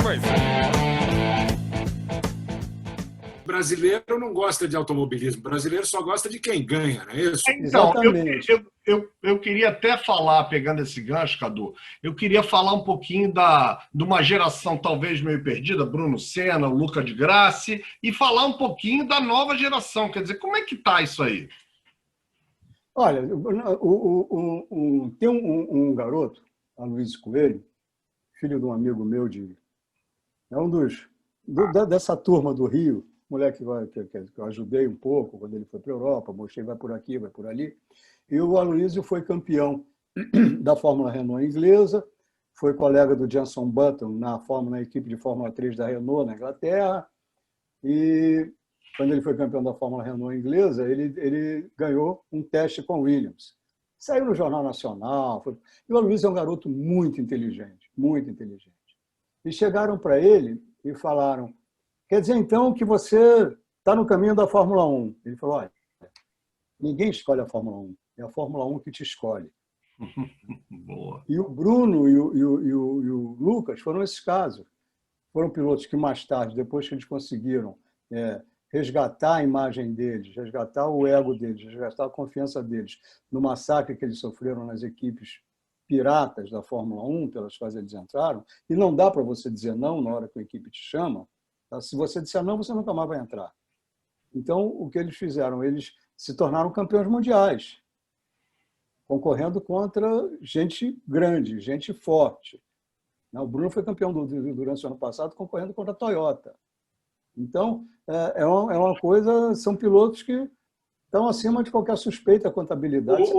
crazy. Brasileiro não gosta de automobilismo, brasileiro só gosta de quem ganha, não é isso? Então, eu queria até falar, pegando esse gancho, Cadu, eu queria falar um pouquinho de uma geração talvez meio perdida, Bruno Senna, Luca de Grassi, e falar um pouquinho da nova geração. Quer dizer, como é que tá isso aí? Olha, tem um garoto, Aloysio Coelho, filho de um amigo meu, é um dessa turma do Rio, moleque que eu ajudei um pouco quando ele foi para a Europa, mostrei vai por aqui, vai por ali. E o Aloysio foi campeão da Fórmula Renault inglesa, foi colega do Jenson Button na equipe de Fórmula 3 da Renault na Inglaterra. E quando ele foi campeão da Fórmula Renault inglesa, ele ganhou um teste com Williams. Saiu no Jornal Nacional. E o Aloysio é um garoto muito inteligente, muito inteligente. E chegaram para ele e falaram: quer dizer, então, que você está no caminho da Fórmula 1. Ele falou: olha, ninguém escolhe a Fórmula 1. É a Fórmula 1 que te escolhe. Boa. E o Bruno e o Lucas foram esses casos. Foram pilotos que mais tarde, depois que eles conseguiram resgatar a imagem deles, resgatar o ego deles, resgatar a confiança deles no massacre que eles sofreram nas equipes piratas da Fórmula 1, pelas quais eles entraram, e não dá para você dizer não na hora que a equipe te chama. Tá? Se você disser não, você nunca mais vai entrar. Então, o que eles fizeram? Eles se tornaram campeões mundiais, concorrendo contra gente grande, gente forte. O Bruno foi campeão durante o ano passado, concorrendo contra a Toyota. Então, é uma coisa, são pilotos que estão acima de qualquer suspeita quanto à habilidade.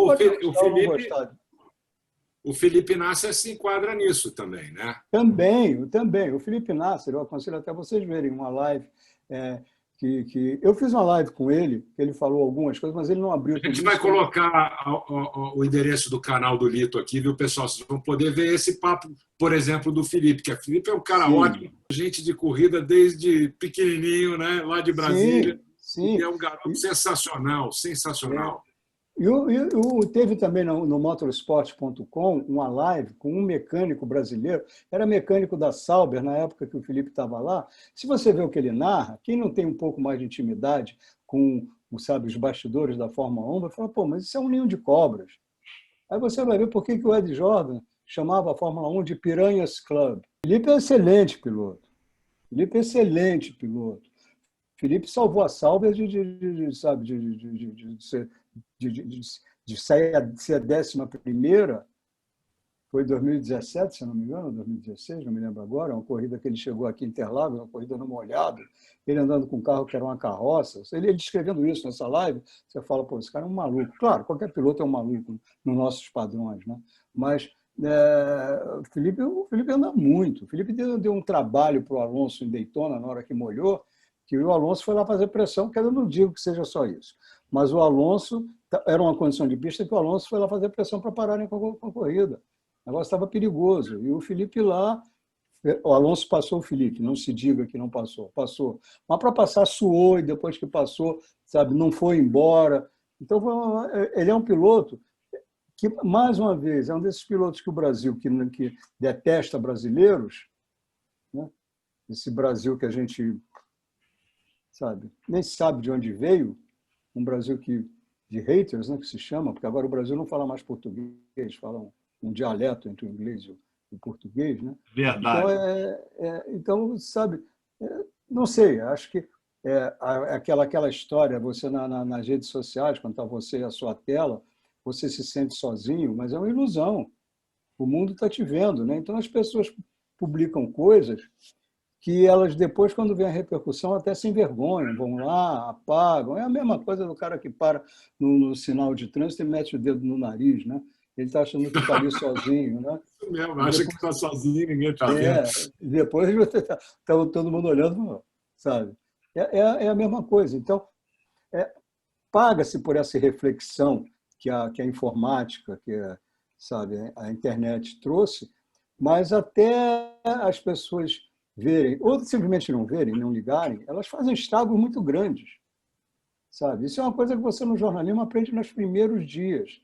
O Felipe Nasser se enquadra nisso também, né? Também. O Felipe Nasser, eu aconselho até vocês verem uma live que eu fiz uma live com ele, que ele falou algumas coisas, mas ele não abriu. A gente vai colocar o endereço do canal do Lito aqui, viu, pessoal? Vocês vão poder ver esse papo, por exemplo, do Felipe, que o Felipe é um cara ótimo, gente de corrida desde pequenininho, né? Lá de Brasília. Sim. E é um garoto sensacional, sensacional. Teve também no motorsport.com uma live com um mecânico brasileiro, era mecânico da Sauber, na época que o Felipe estava lá. Se você vê o que ele narra, quem não tem um pouco mais de intimidade com os bastidores da Fórmula 1, vai falar: pô, mas isso é um ninho de cobras. Aí você vai ver por que o Ed Jordan chamava a Fórmula 1 de Piranhas Club. Felipe é excelente piloto. Felipe salvou a Sauber de ser a 11ª, foi em 2017, se não me engano, 2016, não me lembro agora, uma corrida que ele chegou aqui em Interlagos, uma corrida no molhado, ele andando com um carro que era uma carroça. Ele descrevendo isso nessa live, você fala: pô, esse cara é um maluco. Claro, qualquer piloto é um maluco nos nossos padrões, né? Mas o Felipe anda muito. O Felipe deu um trabalho para o Alonso em Daytona, na hora que molhou, que o Alonso foi lá fazer pressão, que eu não digo que seja só isso. Mas o Alonso, era uma condição de pista que o Alonso foi lá fazer pressão para pararem com a corrida. O negócio estava perigoso. E o Felipe lá, o Alonso passou o Felipe, não se diga que não passou. Passou. Mas para passar suou, e depois que passou, não foi embora. Então, ele é um piloto que, mais uma vez, é um desses pilotos que o Brasil, que detesta brasileiros, né? Esse Brasil que a gente nem sabe de onde veio, um Brasil de haters, né, que se chama, porque agora o Brasil não fala mais português, fala um dialeto entre o inglês e o português, né? Verdade. Então, não sei, acho que aquela história, você nas redes sociais, quando está você e a sua tela, você se sente sozinho, mas é uma ilusão. O mundo está te vendo, né? Então as pessoas publicam coisas que elas depois, quando vem a repercussão, até se envergonham, vão lá, apagam. É a mesma coisa do cara que para no sinal de trânsito e mete o dedo no nariz, né? Ele está achando que está ali sozinho, né? Isso mesmo, acha que está sozinho, ninguém está vendo. Depois está todo mundo olhando, sabe? É a mesma coisa. Então, paga-se por essa reflexão que a informática, a internet trouxe, mas até as pessoas verem, ou simplesmente não verem, não ligarem, elas fazem estragos muito grandes. Isso é uma coisa que você no jornalismo aprende nos primeiros dias.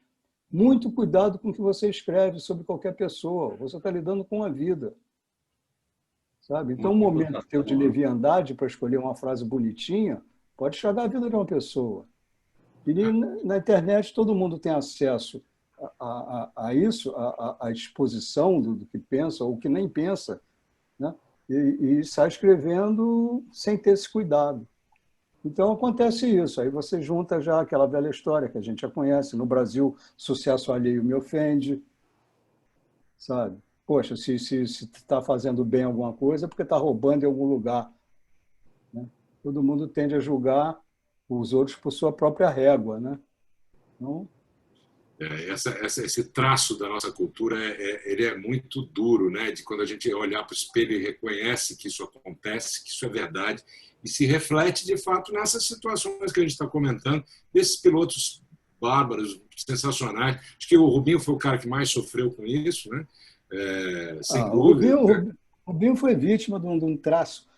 Muito cuidado com o que você escreve sobre qualquer pessoa. Você está lidando com a vida. sabe? Então, um momento teu de leviandade para escolher uma frase bonitinha pode estragar a vida de uma pessoa. E na internet todo mundo tem acesso a isso, a exposição do que pensa ou que nem pensa, né? E sai escrevendo sem ter esse cuidado. Então, acontece isso. Aí você junta já aquela velha história que a gente já conhece. No Brasil, sucesso alheio me ofende, sabe? Poxa, se está fazendo bem alguma coisa é porque está roubando em algum lugar, né? Todo mundo tende a julgar os outros por sua própria régua, né? Então, esse traço da nossa cultura ele é muito duro, né? De quando a gente olhar para o espelho e reconhece que isso acontece, que isso é verdade, e se reflete de fato nessas situações que a gente está comentando, desses pilotos bárbaros, sensacionais. Acho que o Rubinho foi o cara que mais sofreu com isso, né? Sem dúvida. O Rubinho foi vítima de um traço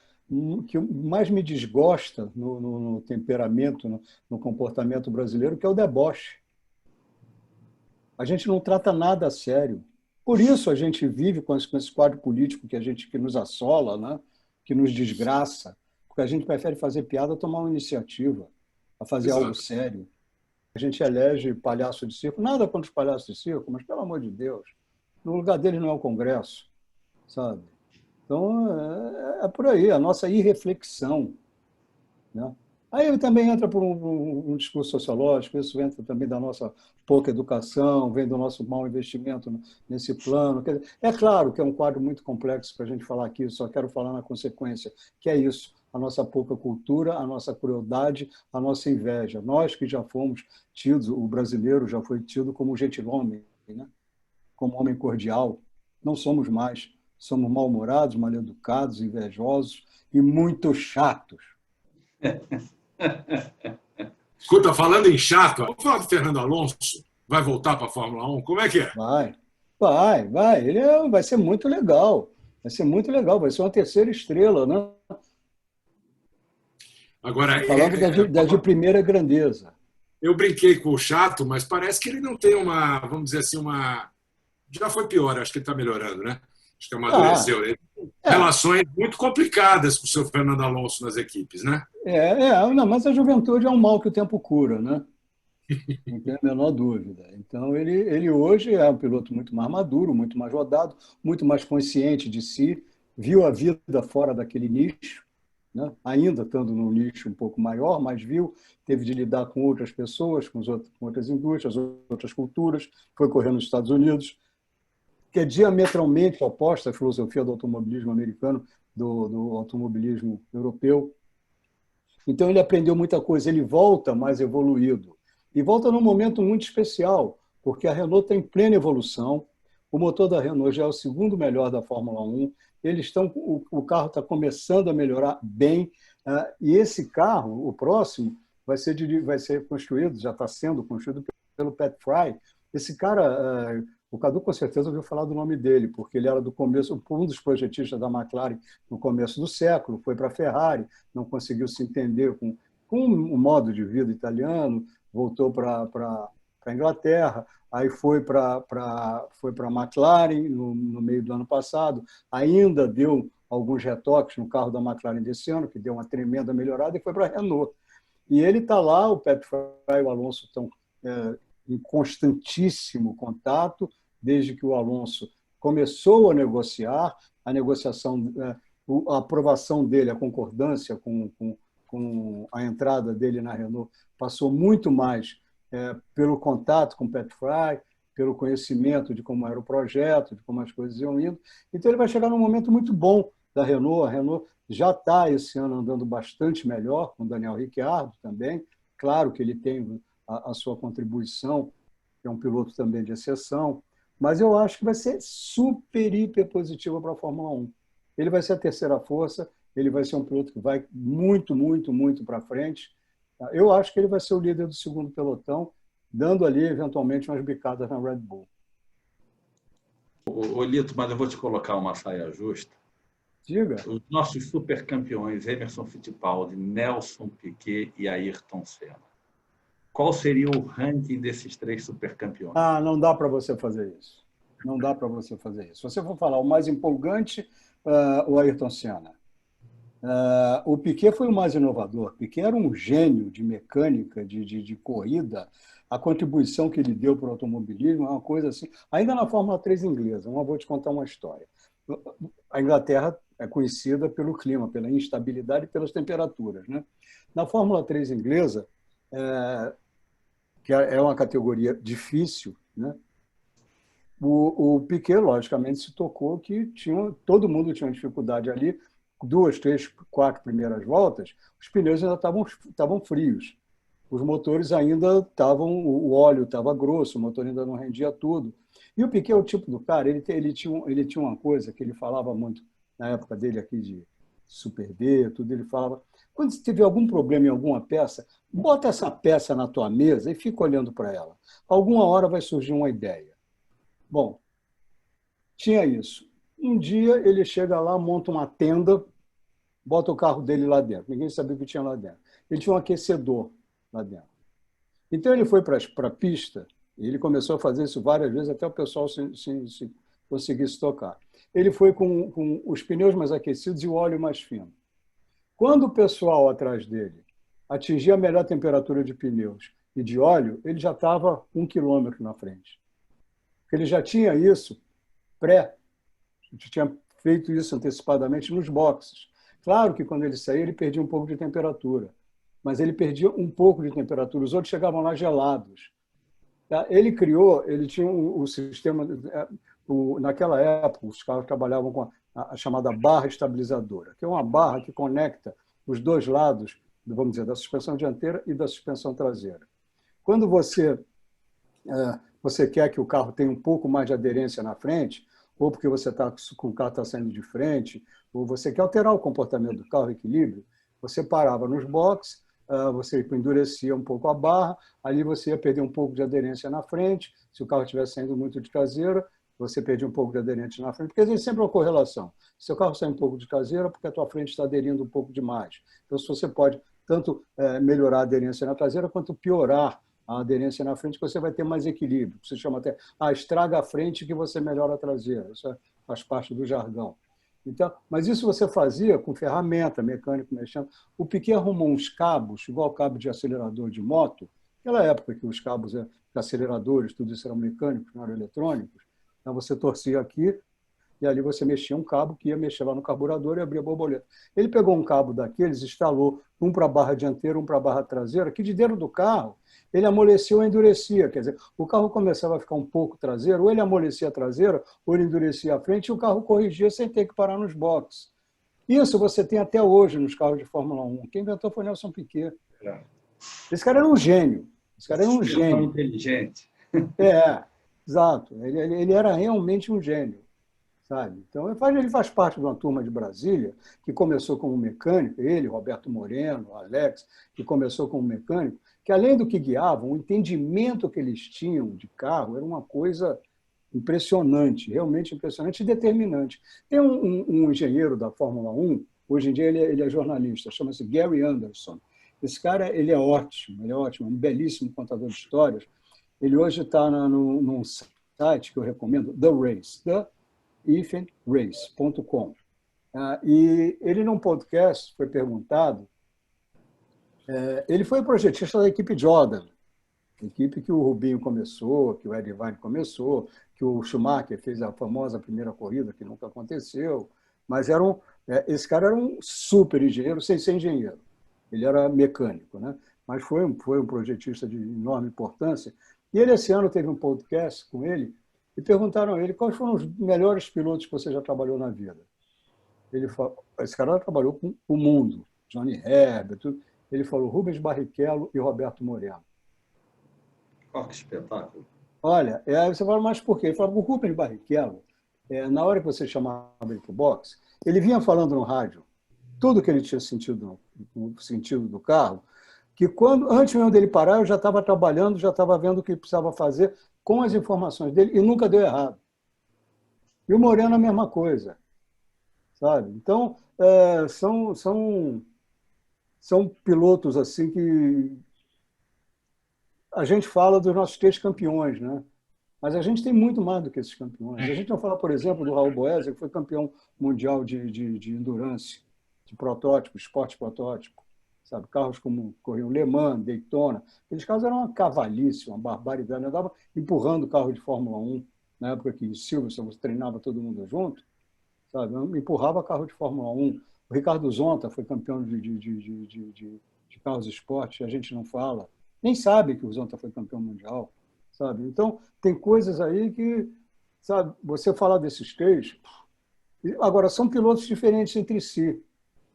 que mais me desgosta no temperamento, no comportamento brasileiro, que é o deboche. A gente não trata nada a sério. Por isso a gente vive com esse quadro político que nos assola, né? Que nos desgraça, porque a gente prefere fazer piada a tomar uma iniciativa, a fazer Exato. Algo sério. A gente elege palhaço de circo, nada contra os palhaços de circo, mas, pelo amor de Deus, no lugar deles não é o Congresso, sabe? Então, é por aí, a nossa irreflexão, né? Aí também entra por um discurso sociológico, isso entra também da nossa pouca educação, vem do nosso mau investimento nesse plano. É claro que é um quadro muito complexo para a gente falar aqui, só quero falar na consequência, que é isso, a nossa pouca cultura, a nossa crueldade, a nossa inveja. Nós que já fomos tidos, o brasileiro já foi tido como gentilhomem, né? Como homem cordial, não somos mais. Somos mal-humorados, mal-educados, invejosos e muito chatos. Escuta, falando em chato, vamos falar do Fernando Alonso. Vai voltar para a Fórmula 1? Como é que é? Vai. Vai ser muito legal. Vai ser muito legal. Vai ser uma terceira estrela, né? Agora, falando da de primeira grandeza. Eu brinquei com o chato, mas parece que ele não tem uma, vamos dizer assim, uma... Já foi pior, acho que ele está melhorando, né? Acho que amadureceu. Relações muito complicadas com o seu Fernando Alonso nas equipes, né? Não, mas a juventude é um mal que o tempo cura, né? Não tem a menor dúvida. Então, ele hoje é um piloto muito mais maduro, muito mais rodado, muito mais consciente de si, viu a vida fora daquele nicho, né? Ainda estando num nicho um pouco maior, mas teve de lidar com outras pessoas, com outras indústrias, outras culturas, foi correr nos Estados Unidos, que é diametralmente oposta à filosofia do automobilismo americano, do automobilismo europeu. Então, ele aprendeu muita coisa, ele volta mais evoluído. E volta num momento muito especial, porque a Renault está em plena evolução, o motor da Renault já é o segundo melhor da Fórmula 1, o carro está começando a melhorar bem, e esse carro, o próximo, vai ser construído, já está sendo construído pelo Pat Fry. Esse cara, o Cadu com certeza ouviu falar do nome dele, porque ele era do começo, um dos projetistas da McLaren no começo do século, foi para a Ferrari, não conseguiu se entender com o modo de vida italiano, voltou para a Inglaterra, aí foi para a McLaren no meio do ano passado, ainda deu alguns retoques no carro da McLaren desse ano, que deu uma tremenda melhorada, e foi para a Renault. E ele está lá, o Pat Fry e o Alonso estão em constantíssimo contato, desde que o Alonso começou a negociar, a negociação, a aprovação dele, a concordância com a entrada dele na Renault, passou muito mais pelo contato com o Pat Fry, pelo conhecimento de como era o projeto, de como as coisas iam indo. Então, ele vai chegar num momento muito bom da Renault. A Renault já está, esse ano, andando bastante melhor, com o Daniel Ricciardo também. Claro que ele tem a sua contribuição, que é um piloto também de exceção, mas eu acho que vai ser super, hiper positivo para a Fórmula 1. Ele vai ser a terceira força, ele vai ser um piloto que vai muito, muito, muito para frente. Eu acho que ele vai ser o líder do segundo pelotão, dando ali, eventualmente, umas bicadas na Red Bull. Ô, Lito, mas eu vou te colocar uma saia justa. Diga. Os nossos supercampeões, Emerson Fittipaldi, Nelson Piquet e Ayrton Senna. Qual seria o ranking desses três supercampeões? Não dá para você fazer isso. Não dá para você fazer isso. Se você for falar o mais empolgante, o Ayrton Senna. O Piquet foi o mais inovador. Piquet era um gênio de mecânica, de corrida. A contribuição que ele deu para o automobilismo é uma coisa assim. Ainda na Fórmula 3 inglesa, eu vou te contar uma história. A Inglaterra é conhecida pelo clima, pela instabilidade e pelas temperaturas, né? Na Fórmula 3 inglesa, que é uma categoria difícil, né? O Piquet, logicamente, se tocou que todo mundo tinha dificuldade ali. 2, 3, 4 primeiras voltas, os pneus ainda estavam frios. Os motores ainda o óleo estava grosso, o motor ainda não rendia tudo. E o Piquet é o tipo do cara, ele tinha uma coisa que ele falava muito na época dele aqui de Super B, tudo, ele falava, quando você tiver algum problema em alguma peça, bota essa peça na tua mesa e fica olhando para ela. Alguma hora vai surgir uma ideia. Bom, tinha isso. Um dia ele chega lá, monta uma tenda, bota o carro dele lá dentro. Ninguém sabia o que tinha lá dentro. Ele tinha um aquecedor lá dentro. Então ele foi para a pista e ele começou a fazer isso várias vezes até o pessoal se conseguisse tocar. Ele foi com os pneus mais aquecidos e o óleo mais fino. Quando o pessoal atrás dele atingia a melhor temperatura de pneus e de óleo, ele já estava 1 quilômetro na frente. Ele já tinha isso tinha feito isso antecipadamente nos boxes. Claro que quando ele saía, ele perdia um pouco de temperatura, mas ele perdia um pouco de temperatura. Os outros chegavam lá gelados. Ele tinha o sistema, naquela época, os carros trabalhavam com a chamada barra estabilizadora, que é uma barra que conecta os dois lados, vamos dizer, da suspensão dianteira e da suspensão traseira. Quando você quer que o carro tenha um pouco mais de aderência na frente, ou porque o carro está saindo de frente, ou você quer alterar o comportamento do carro, o equilíbrio, você parava nos boxes, você endurecia um pouco a barra, ali você ia perder um pouco de aderência na frente, se o carro estivesse saindo muito de traseira, você perdia um pouco de aderência na frente, porque existe sempre uma correlação. Se o carro sai um pouco de traseira, porque a tua frente está aderindo um pouco demais. Então, se você pode tanto melhorar a aderência na traseira, quanto piorar a aderência na frente, você vai ter mais equilíbrio. Você chama até, estraga a frente que você melhora a traseira. Isso faz parte do jargão. Então, mas isso você fazia com ferramenta, mecânico mexendo. O Piquet arrumou uns cabos, igual cabo de acelerador de moto, naquela época que os cabos de aceleradores, tudo isso eram mecânicos, não eram eletrônicos. Então, você torcia aqui e ali você mexia um cabo que ia mexer lá no carburador e abria a borboleta. Ele pegou um cabo daqueles, instalou um para a barra dianteira, um para a barra traseira, que de dentro do carro ele amoleceu ou endurecia. Quer dizer, o carro começava a ficar um pouco traseiro, ou ele amolecia a traseira, ou ele endurecia a frente, e o carro corrigia sem ter que parar nos boxes. Isso você tem até hoje nos carros de Fórmula 1. Quem inventou foi Nelson Piquet. Esse cara era um gênio. Esse cara era um gênio. Inteligente. Exato. Ele era realmente um gênio. Sabe? Então, ele faz parte de uma turma de Brasília que começou como mecânico, ele, Roberto Moreno, Alex, que começou como mecânico, que além do que guiavam, o entendimento que eles tinham de carro era uma coisa impressionante, realmente impressionante e determinante. Tem um engenheiro da Fórmula 1, hoje em dia ele é jornalista, chama-se Gary Anderson. Esse cara ele é ótimo, um belíssimo contador de histórias. Ele hoje está num site que eu recomendo, The Race, race.com. E ele, num podcast, foi perguntado, ele foi projetista da equipe Jordan, equipe que o Rubinho começou, que o Ed Irvine começou, que o Schumacher fez a famosa primeira corrida, que nunca aconteceu, mas esse cara era um super engenheiro, sem ser engenheiro. Ele era mecânico, né? Mas foi um projetista de enorme importância. E ele, esse ano, teve um podcast com ele, e perguntaram a ele quais foram os melhores pilotos que você já trabalhou na vida. Ele falou, esse cara trabalhou com o mundo, Johnny Herbert, tudo. Ele falou Rubens Barrichello e Roberto Moreno. Oh, que espetáculo. Olha, aí você fala, mas por quê? Ele falou, o Rubens Barrichello, na hora que você chamava ele para o boxe, ele vinha falando no rádio tudo que ele tinha sentido no sentido do carro, que antes mesmo dele parar, eu já estava trabalhando, já estava vendo o que precisava fazer com as informações dele, e nunca deu errado. E o Moreno a mesma coisa. Sabe? Então, são pilotos assim que a gente fala dos nossos 3 campeões, né? Mas a gente tem muito mais do que esses campeões. A gente não fala, por exemplo, do Raul Boesel, que foi campeão mundial de endurance, de protótipo, esporte protótipo. Sabe? Carros como corriam Le Mans, Daytona. Aqueles carros eram uma cavalice, uma barbaridade. Eu andava empurrando carro de Fórmula 1, na época que Silverstone treinava todo mundo junto. Sabe? Eu empurrava carro de Fórmula 1. O Ricardo Zonta foi campeão de carros de esporte, a gente não fala. Nem sabe que o Zonta foi campeão mundial. Sabe? Então, tem coisas aí que, sabe, você falar desses três... Agora, são pilotos diferentes entre si.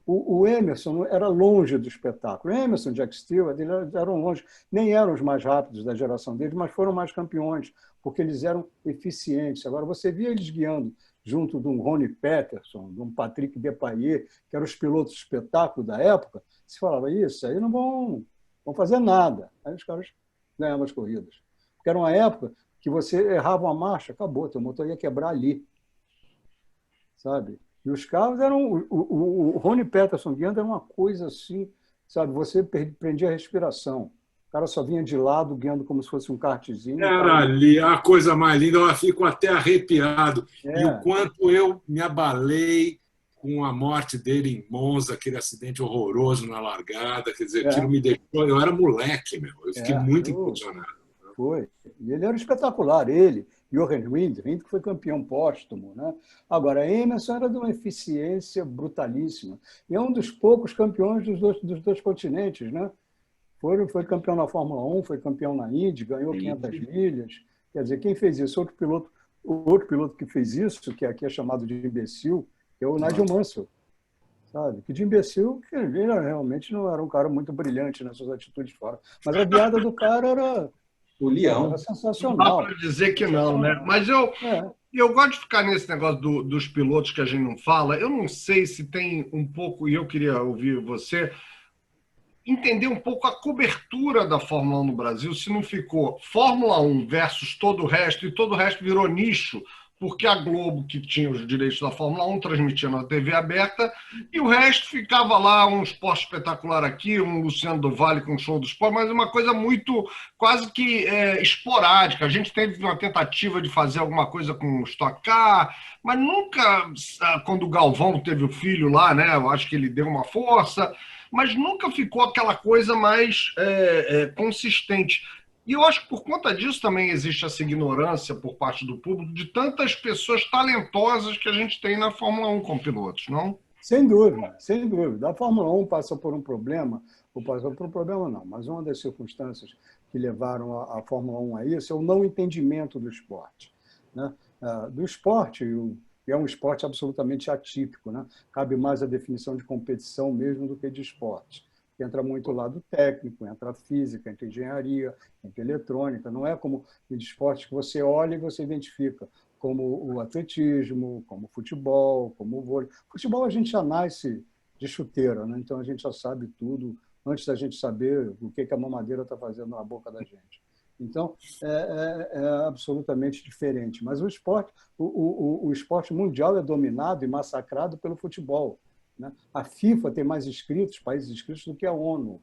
O Emerson era longe do espetáculo. O Emerson e Jack Stewart eram longe, nem eram os mais rápidos da geração deles, mas foram mais campeões, porque eles eram eficientes. Agora, você via eles guiando junto de um Ronnie Peterson, de um Patrick Depailler, que eram os pilotos de espetáculo da época, se falava, isso aí não vão fazer nada. Aí os caras ganhavam as corridas. Porque era uma época que você errava uma marcha, acabou, teu motor ia quebrar ali. Sabe? E os carros eram... O Ronnie Peterson guiando era uma coisa assim, sabe? Você prendia a respiração. O cara só vinha de lado, guiando como se fosse um kartzinho. Era ali a coisa mais linda, eu fico até arrepiado. É. E o quanto eu me abalei com a morte dele em Monza, aquele acidente horroroso na largada. Quer dizer, aquilo me deixou... Eu era moleque, meu. Eu fiquei muito impressionado. Foi. E ele era espetacular, ele. Jochen Rindt, que foi campeão póstumo. Né? Agora, Emerson era de uma eficiência brutalíssima. E é um dos poucos campeões dos dois continentes. Né? Foi campeão na Fórmula 1, foi campeão na Indy, ganhou 500 milhas. Quer dizer, quem fez isso? O outro piloto que fez isso, que aqui é chamado de imbecil, que é o Nigel Mansell. Sabe? Que de imbecil, que ele realmente não era um cara muito brilhante nas suas atitudes fora. Mas a guiada do cara era... O Leão. Era sensacional. Não dá para dizer que não, né? Mas eu gosto de ficar nesse negócio dos pilotos que a gente não fala. Eu não sei se tem um pouco, e eu queria ouvir você, entender um pouco a cobertura da Fórmula 1 no Brasil, se não ficou Fórmula 1 versus todo o resto, e todo o resto virou nicho, porque a Globo, que tinha os direitos da Fórmula 1, transmitia na TV aberta, e o resto ficava lá, um esporte espetacular aqui, um Luciano do Vale com um show do esporte, mas uma coisa muito, quase que esporádica. A gente teve uma tentativa de fazer alguma coisa com o Stock Car, mas nunca, quando o Galvão teve o filho lá, né, eu acho que ele deu uma força, mas nunca ficou aquela coisa mais consistente. E eu acho que por conta disso também existe essa ignorância por parte do público de tantas pessoas talentosas que a gente tem na Fórmula 1 como pilotos, não? Sem dúvida, sem dúvida. A Fórmula 1 passa por um problema, ou passou por um problema não, mas uma das circunstâncias que levaram a Fórmula 1 a isso é o não entendimento do esporte. Né? Do esporte, é um esporte absolutamente atípico. Né? Cabe mais a definição de competição mesmo do que de esporte. Entra muito o lado técnico, entra a física, entra a engenharia, entra a eletrônica. Não é como em esportes que você olha e você identifica, como o atletismo, como o futebol, como o vôlei. Futebol a gente já nasce de chuteira, né? Então a gente já sabe tudo antes da gente saber o que a mamadeira está fazendo na boca da gente. Então, é absolutamente diferente. Mas o esporte, o esporte mundial é dominado e massacrado pelo futebol. Né? A FIFA tem mais países inscritos, do que a ONU.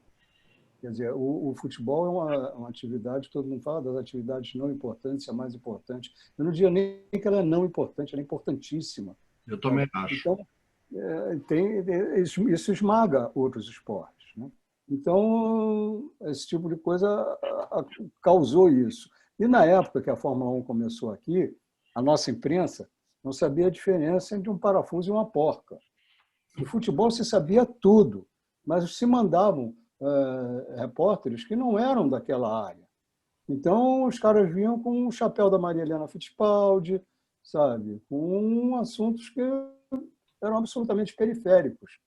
Quer dizer, o futebol é uma atividade, todo mundo fala das atividades não importantes, é a mais importante. Eu não diria nem que ela é não importante, ela é importantíssima. Eu também acho. Então, isso esmaga outros esportes. Né? Então, esse tipo de coisa causou isso. E na época que a Fórmula 1 começou aqui, a nossa imprensa não sabia a diferença entre um parafuso e uma porca. No futebol se sabia tudo, mas se mandavam repórteres que não eram daquela área. Então, os caras vinham com o chapéu da Maria Helena Fittipaldi, sabe? Com assuntos que eram absolutamente periféricos.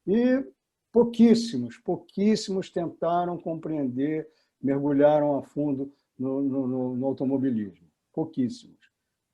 E pouquíssimos tentaram compreender, mergulharam a fundo no automobilismo. Pouquíssimos.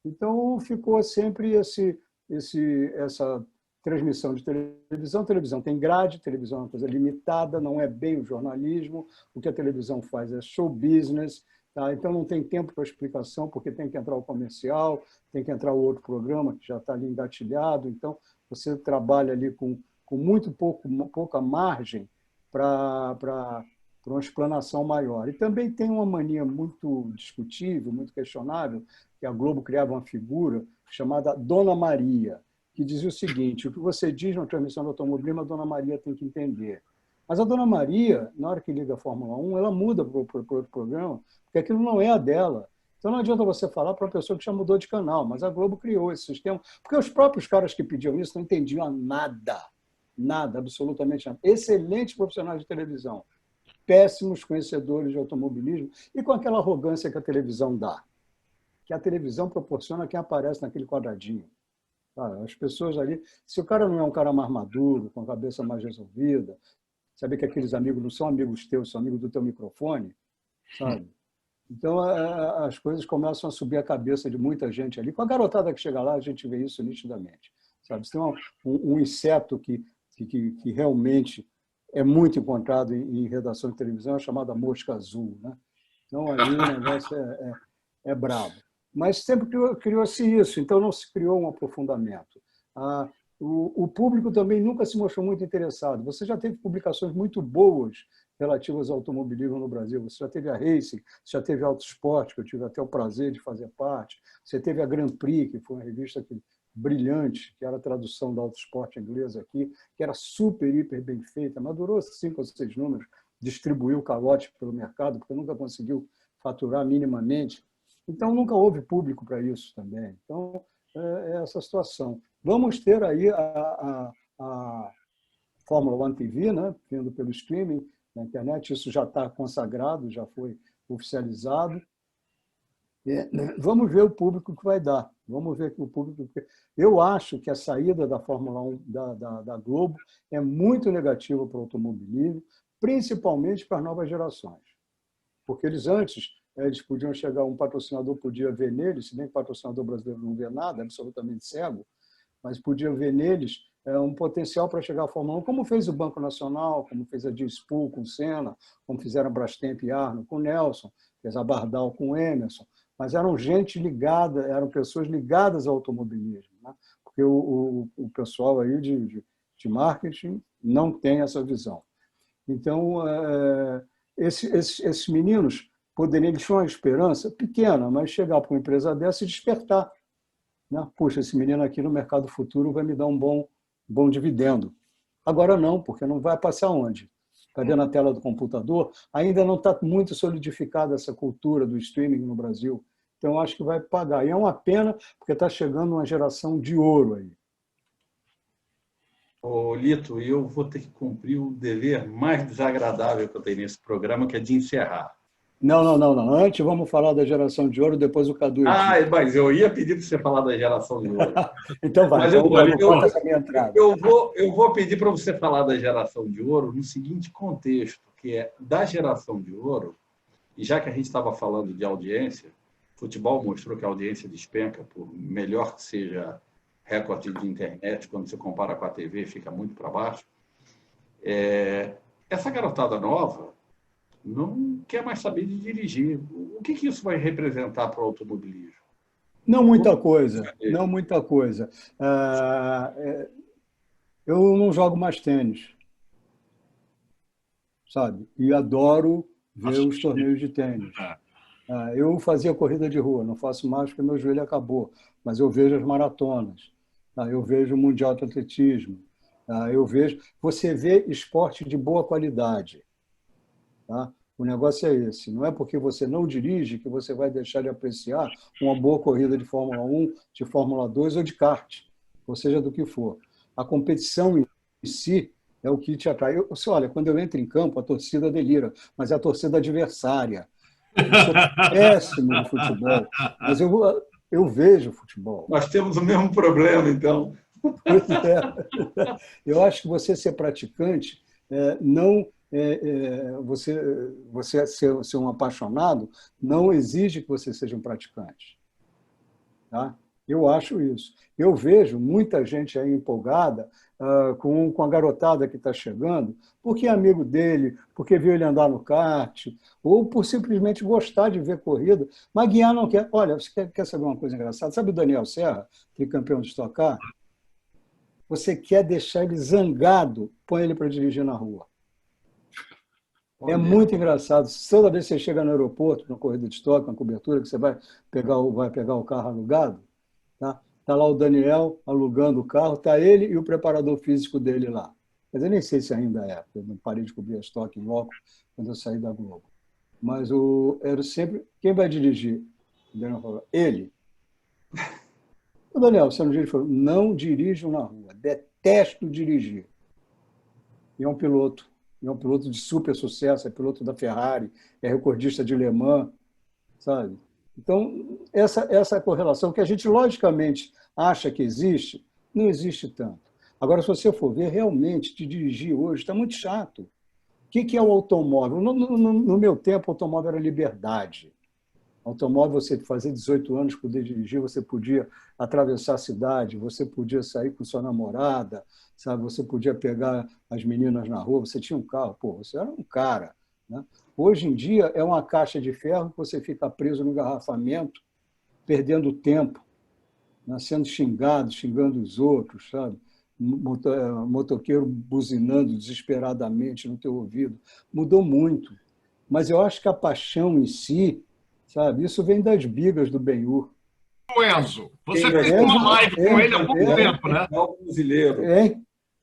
Então, ficou sempre essa transmissão de televisão. A televisão tem grade, televisão é uma coisa limitada, não é bem o jornalismo. O que a televisão faz é show business. Tá? Então, não tem tempo para explicação, porque tem que entrar o comercial, tem que entrar o outro programa, que já está ali engatilhado. Então, você trabalha ali com muito pouca margem para por uma explanação maior. E também tem uma mania muito discutível, muito questionável, que a Globo criava uma figura chamada Dona Maria, que dizia o seguinte: o que você diz na transmissão do automobilismo, a Dona Maria tem que entender. Mas a Dona Maria, na hora que liga a Fórmula 1, ela muda para o programa, porque aquilo não é a dela. Então não adianta você falar para uma pessoa que já mudou de canal, mas a Globo criou esse sistema, porque os próprios caras que pediam isso não entendiam nada, nada, absolutamente nada. Excelentes profissionais de televisão, péssimos conhecedores de automobilismo e com aquela arrogância que a televisão dá, que a televisão proporciona quem aparece naquele quadradinho. As pessoas ali, se o cara não é um cara mais maduro, com a cabeça mais resolvida, saber que aqueles amigos não são amigos teus, são amigos do teu microfone, sabe? Então, as coisas começam a subir a cabeça de muita gente ali. Com a garotada que chega lá, a gente vê isso nitidamente. Sabe? Se tem um inseto que realmente é muito encontrado em redação de televisão, é chamada mosca azul, né? Então, ali o negócio é brabo. Mas sempre criou-se isso, então não se criou um aprofundamento. O público também nunca se mostrou muito interessado. Você já teve publicações muito boas relativas ao automobilismo no Brasil. Você já teve a Racing, você já teve a Auto Sport, que eu tive até o prazer de fazer parte. Você teve a Grand Prix, que foi uma revista brilhante, que era a tradução da Auto Sport inglesa aqui, que era super, hiper bem feita, mas durou 5 ou 6 números, distribuiu o calote pelo mercado, porque nunca conseguiu faturar minimamente. Então, nunca houve público para isso também. Então, é essa situação. Vamos ter aí a Fórmula 1 TV, né, vindo pelo streaming na internet, isso já está consagrado, já foi oficializado. Vamos ver o público que vai dar. Vamos ver o público. Eu acho que a saída da Fórmula 1 da Globo é muito negativa para o automobilismo, principalmente para as novas gerações. Porque eles podiam chegar, um patrocinador podia ver neles, se bem que o patrocinador brasileiro não vê nada, é absolutamente cego, mas podia ver neles um potencial para chegar à Fórmula 1, como fez o Banco Nacional, como fez a Dispool com o Senna, como fizeram a Brastemp e Arno com o Nelson, fez a Bardal com o Emerson, mas eram gente ligada, eram pessoas ligadas ao automobilismo, né? Porque o pessoal aí de marketing não tem essa visão. Então, esses meninos poderiam, eles tinham uma esperança pequena, mas chegar para uma empresa dessa e despertar. Né? Puxa, esse menino aqui no mercado futuro vai me dar um bom dividendo. Agora não, porque não vai passar onde? Está vendo na tela do computador? Ainda não está muito solidificada essa cultura do streaming no Brasil. Então, acho que vai pagar. E é uma pena, porque está chegando uma geração de ouro aí. Ô, Lito, eu vou ter que cumprir o dever mais desagradável que eu tenho nesse programa, que é de encerrar. Não. Antes vamos falar da geração de ouro, depois o Cadu. Mas eu ia pedir para você falar da geração de ouro. Então vai, mas eu vou pedir para você falar da geração de ouro no seguinte contexto, que é da geração de ouro, e já que a gente estava falando de audiência, o futebol mostrou que a audiência despenca, por melhor que seja recorde de internet, quando você compara com a TV, fica muito para baixo. Essa garotada nova não quer mais saber de dirigir. O que isso vai representar para o automobilismo? Não muita coisa. Eu não jogo mais tênis, sabe? E adoro ver os torneios de tênis. Eu fazia corrida de rua, não faço mais porque meu joelho acabou, mas eu vejo as maratonas, eu vejo o Mundial de Atletismo, você vê esporte de boa qualidade. Tá? O negócio é esse. Não é porque você não dirige que você vai deixar de apreciar uma boa corrida de Fórmula 1, de Fórmula 2 ou de kart, ou seja, do que for. A competição em si é o que te atrai. Você olha, quando eu entro em campo, a torcida delira, mas é a torcida adversária. Eu sou péssimo no futebol, mas eu vejo futebol. Nós temos o mesmo problema, então. Eu acho que você ser praticante não... você ser um apaixonado não exige que você seja um praticante. Tá? Eu acho isso. Eu vejo muita gente aí empolgada com a garotada que está chegando, porque é amigo dele, porque viu ele andar no kart, ou por simplesmente gostar de ver corrida, mas guiar não quer. Olha, você quer saber uma coisa engraçada? Sabe o Daniel Serra, tricampeão de Stock Car? Você quer deixar ele zangado, põe ele para dirigir na rua. É muito engraçado. Toda vez que você chega no aeroporto, na corrida de estoque, na cobertura, que você vai pegar o carro alugado, tá? Tá lá o Daniel alugando o carro, tá ele e o preparador físico dele lá. Quer dizer, nem sei se ainda é, eu não parei de cobrir a estoque em loco quando eu saí da Globo. Mas era sempre... Quem vai dirigir? O Daniel falou, ele. O Daniel, você não dirige? Ele falou, não dirijo na rua, detesto dirigir. E é um piloto de super sucesso, é piloto da Ferrari, é recordista de Le Mans, sabe? Então, essa correlação que a gente logicamente acha que existe, não existe tanto. Agora, se você for ver, realmente, de dirigir hoje está muito chato. O que é o automóvel? No meu tempo, o automóvel era liberdade. Automóvel, você fazer 18 anos, poder dirigir, você podia atravessar a cidade, você podia sair com sua namorada, sabe? Você podia pegar as meninas na rua, você tinha um carro, pô, você era um cara, né? Hoje em dia é uma caixa de ferro que você fica preso no engarrafamento, perdendo tempo, né? Sendo xingando os outros, sabe? Motoqueiro buzinando desesperadamente no teu ouvido. Mudou muito. Mas eu acho que a paixão em si, sabe? Isso vem das bigas do Ben-Hur. O Enzo, você fez uma live com ele há pouco tempo, né?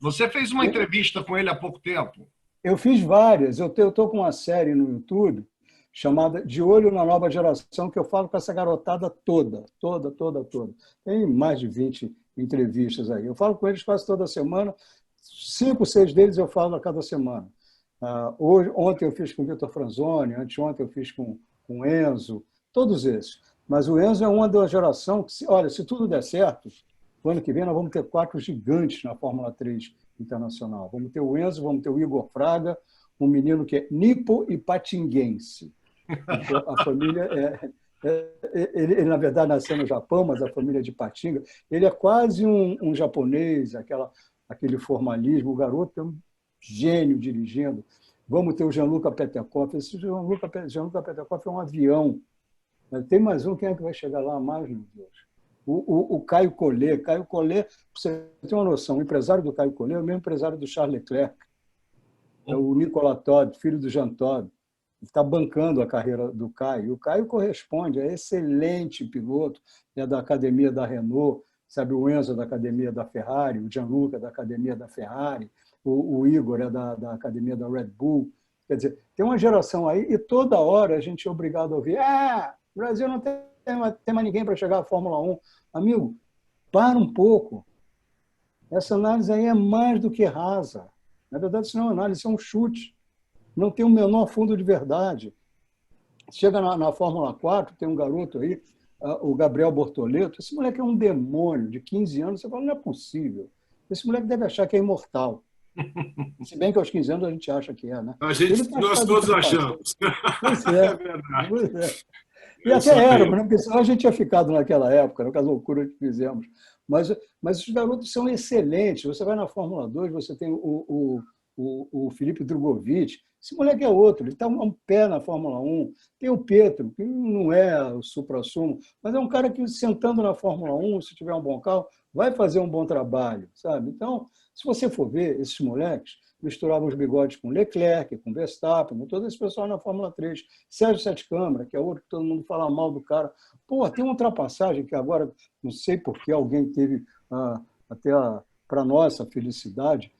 Você fez uma entrevista com ele há pouco tempo. Eu fiz várias. Eu estou com uma série no YouTube chamada De Olho na Nova Geração, que eu falo com essa garotada toda. Tem mais de 20 entrevistas aí. Eu falo com eles quase toda semana. 5, 6 deles eu falo a cada semana. Ontem eu fiz com o Vitor Franzoni, anteontem eu fiz com o Enzo, todos esses. Mas o Enzo é uma da geração que, olha, se tudo der certo, no ano que vem nós vamos ter 4 gigantes na Fórmula 3 internacional. Vamos ter o Enzo, vamos ter o Igor Fraga, um menino que é nipo e patinguense. A família ele, na verdade, nasceu no Japão, mas a família é de Patinga. Ele é quase um japonês, aquele formalismo. O garoto é um gênio dirigindo. Vamos ter o Gianluca Petekoff. Esse Gianluca Petekoff é um avião. Tem mais um, quem é que vai chegar lá mais, meu Deus? O Caio Collet. Caio Collet, para você ter uma noção, o empresário do Caio Collet é o mesmo empresário do Charles Leclerc. É o Nicolas Todd, filho do Jean Todt. Está bancando a carreira do Caio. O Caio corresponde, é excelente piloto, é da academia da Renault, sabe, o Enzo é da academia da Ferrari, o Gianluca é da academia da Ferrari, o Igor é da academia da Red Bull. Quer dizer, tem uma geração aí e toda hora a gente é obrigado a ouvir o Brasil não tem mais ninguém para chegar à Fórmula 1. Amigo, para um pouco. Essa análise aí é mais do que rasa. Na verdade, isso não é uma análise, isso é um chute. Não tem o menor fundo de verdade. Chega na Fórmula 4, tem um garoto aí, o Gabriel Bortoleto. Esse moleque é um demônio de 15 anos. Você fala, não é possível. Esse moleque deve achar que é imortal. Se bem que aos 15 anos a gente acha que é, né? Nós todos achamos. Pois é. É verdade. Pois é. E até era, porque senão a gente tinha ficado naquela época, com as loucuras que fizemos. Mas os garotos são excelentes. Você vai na Fórmula 2, você tem o Felipe Drogovic. Esse moleque é outro, ele está um pé na Fórmula 1. Tem o Pietro, que não é o supra-sumo, mas é um cara que, sentando na Fórmula 1, se tiver um bom carro, vai fazer um bom trabalho, sabe? Então, se você for ver, esses moleques misturavam os bigodes com Leclerc, com Verstappen, com todo esse pessoal na Fórmula 3. Sérgio Sete Câmara, que é outro que todo mundo fala mal do cara. Pô, tem uma ultrapassagem que agora, não sei por que alguém teve, até para nossa felicidade,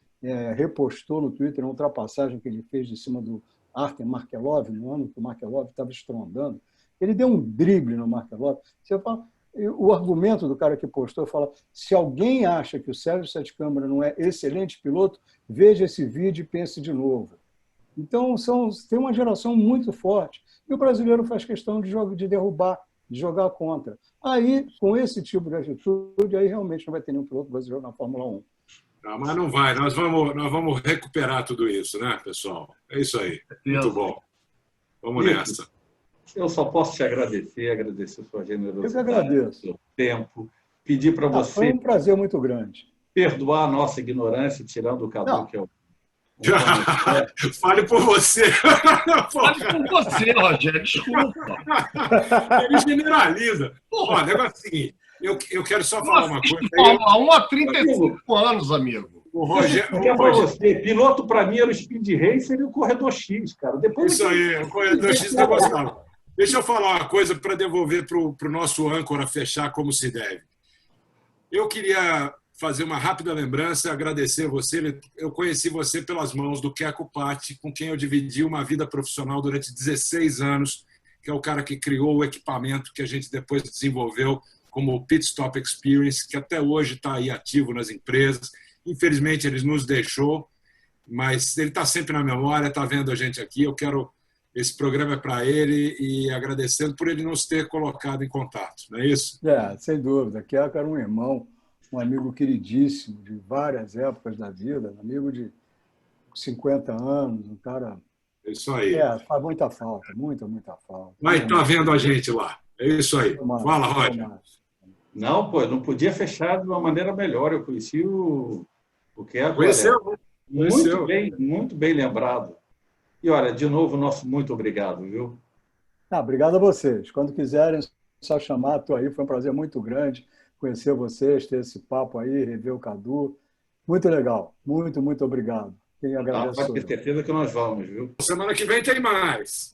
repostou no Twitter uma ultrapassagem que ele fez de cima do Artem Markelov, no ano que o Markelov estava estrondando. Ele deu um drible no Markelov. Você fala, o argumento do cara que postou fala, se alguém acha que o Sérgio Sete Câmara não é excelente piloto, veja esse vídeo e pense de novo. Então, tem uma geração muito forte. E o brasileiro faz questão de derrubar, de jogar contra. Aí, com esse tipo de atitude, aí realmente não vai ter nenhum piloto brasileiro na Fórmula 1. Não, mas não vai. Nós vamos recuperar tudo isso, né, pessoal? É isso aí. Muito bom. Vamos nessa. Eu só posso te agradecer sua generosidade, eu que agradeço. seu tempo, pedir para você... Foi um prazer muito grande. Perdoar a nossa ignorância, tirando o Cadu, que é o... Fale por você. Fale por você, Rogério, desculpa. Ele generaliza. Porra, o negócio é o seguinte, eu quero só falar uma coisa. Fórmula 1 há 35 anos, amigo. O Rogério, Porque é para você, piloto para mim era o Speed Racer e o Corredor X, cara. Depois isso aí, o Corredor X eu gostava. Deixa eu falar uma coisa para devolver para o nosso âncora fechar como se deve. Eu queria fazer uma rápida lembrança, agradecer você. Eu conheci você pelas mãos do Keco Patti, com quem eu dividi uma vida profissional durante 16 anos, que é o cara que criou o equipamento que a gente depois desenvolveu como o Pit Stop Experience, que até hoje está aí ativo nas empresas. Infelizmente, ele nos deixou, mas ele está sempre na memória, está vendo a gente aqui. Esse programa é para ele e agradecendo por ele nos ter colocado em contato, não é isso? Sem dúvida. Keco era um irmão, um amigo queridíssimo de várias épocas da vida, um amigo de 50 anos, um cara... Isso aí. Faz muita falta, muita falta. Vai estar vendo a gente lá. É isso aí. Fala, Roger. Não, pô, não podia fechar de uma maneira melhor. Eu conheci o Keco. Conheceu? Muito bem lembrado. E olha, de novo, nosso muito obrigado, viu? Obrigado a vocês. Quando quiserem, só chamar, estou aí. Foi um prazer muito grande conhecer vocês, ter esse papo aí, rever o Cadu. Muito legal. Muito obrigado. Quem agradece. Pode ter certeza que nós vamos, viu? Semana que vem tem mais.